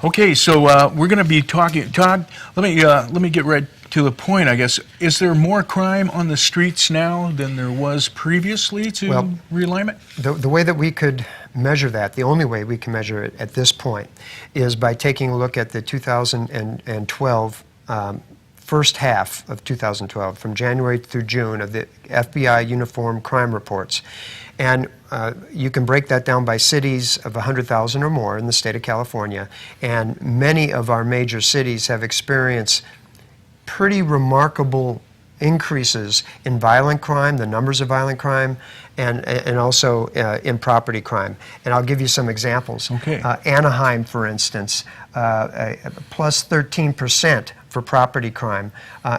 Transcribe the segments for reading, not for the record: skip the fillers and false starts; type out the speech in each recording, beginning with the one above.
Okay, so we're going to be talking. Todd, let me get right to the point, I guess. Is there more crime on the streets now than there was previously to realignment? The way that we could measure that, the only way we can measure it at this point, is by taking a look at the 2012 first half of 2012, from January through June, of the FBI uniform crime reports. And you can break that down by cities of 100,000 or more in the state of California, and many of our major cities have experienced pretty remarkable increases in violent crime, the numbers of violent crime, and also in property crime. And I'll give you some examples. Okay. Anaheim, for instance, plus 13% for property crime.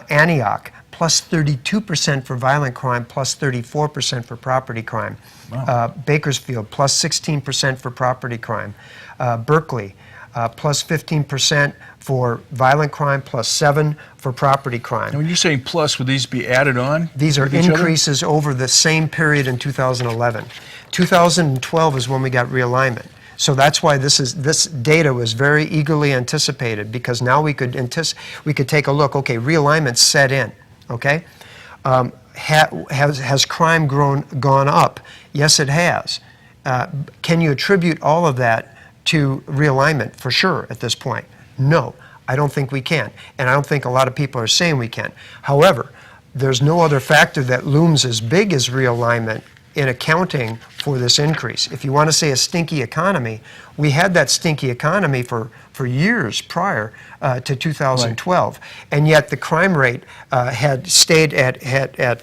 Antioch, plus 32% for violent crime, plus 34% for property crime. Wow. Bakersfield, plus 16% for property crime. Berkeley, plus 15% for violent crime, plus 7% for property crime. And when you say plus, would these be added on? These are increases over the same period in 2011. 2012 is when we got realignment. So that's why this data was very eagerly anticipated, because now we could take a look. Okay, realignment set in. Okay, has crime gone up? Yes, it has. Can you attribute all of that to realignment? For sure, at this point, no. I don't think we can, and I don't think a lot of people are saying we can. However, there's no other factor that looms as big as realignment in accounting for this increase. If you want to say a stinky economy, we had that stinky economy for years prior to 2012, right. And yet the crime rate had stayed at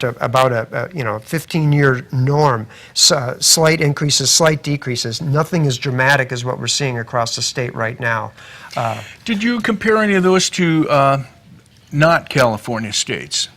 about a 15-year norm. Slight increases, slight decreases. Nothing as dramatic as what we're seeing across the state right now. Did you compare any of those to not California states?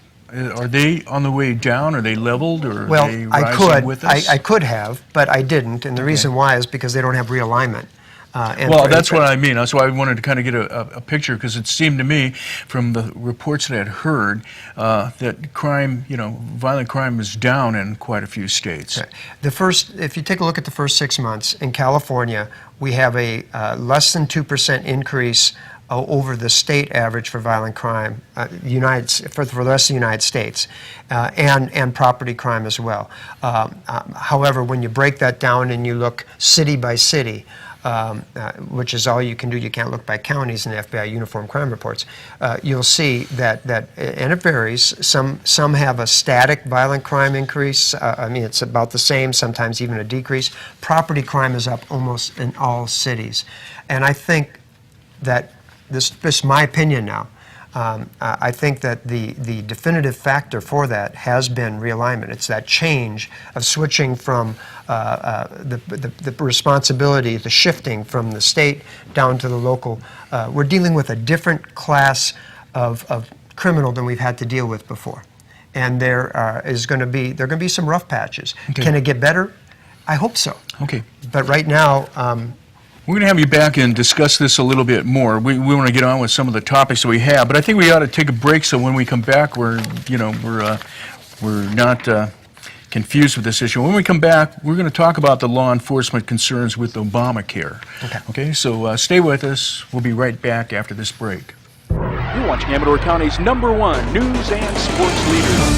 Are they on the way down? Are they leveled, or are they rising with us? I could have, but I didn't, and the reason why is because they don't have realignment. Well, that's what I mean. That's why I wanted to kind of get a picture, because it seemed to me, from the reports that I had heard, that crime, violent crime is down in quite a few states. Okay. If you take a look at the first 6 months in California, we have a less than 2% increase over the state average for violent crime, for the rest of the United States, and property crime as well. However, when you break that down and you look city by city, which is all you can do, you can't look by counties in the FBI uniform crime reports, you'll see that, and it varies, some have a static violent crime increase. I mean, it's about the same, sometimes even a decrease. Property crime is up almost in all cities. And I think that, this is my opinion now, I think that the definitive factor for that has been realignment. It's that change of switching from the responsibility, the shifting from the state down to the local. We're dealing with a different class of criminal than we've had to deal with before. And there are going to be some rough patches. Okay. Can it get better? I hope so. Okay. But right now, we're going to have you back and discuss this a little bit more. We want to get on with some of the topics that we have, but I think we ought to take a break so when we come back, we're not confused with this issue. When we come back, we're going to talk about the law enforcement concerns with Obamacare. Okay, so stay with us. We'll be right back after this break. You're watching Amador County's #1 news and sports leader.